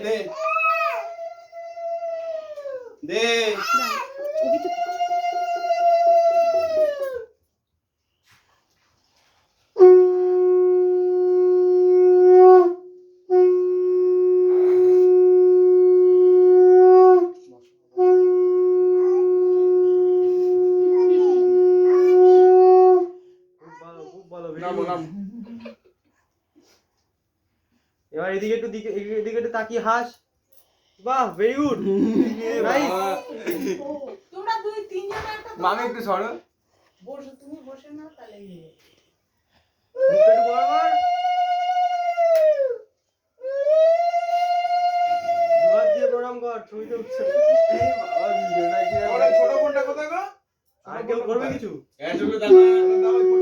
দে দে এবার এদিকে একটু তাকিয়ে হাস। বাহ, ভেরি গুড, নাইস। তোমরা দুই তিনজন একটা মামি একটু সরো। বসে, তুমি বসে না তাহলে মুখটা একটু বরাবর। দুহাত দিয়ে প্রণাম কর, ছবিতে উঠছে। এই বাবা ভিডিওটা কি ওরে ছোট ফোনটা কোথায় গো? আর কেউ করবে কিছু? এই চলে দাঁড়া দাও।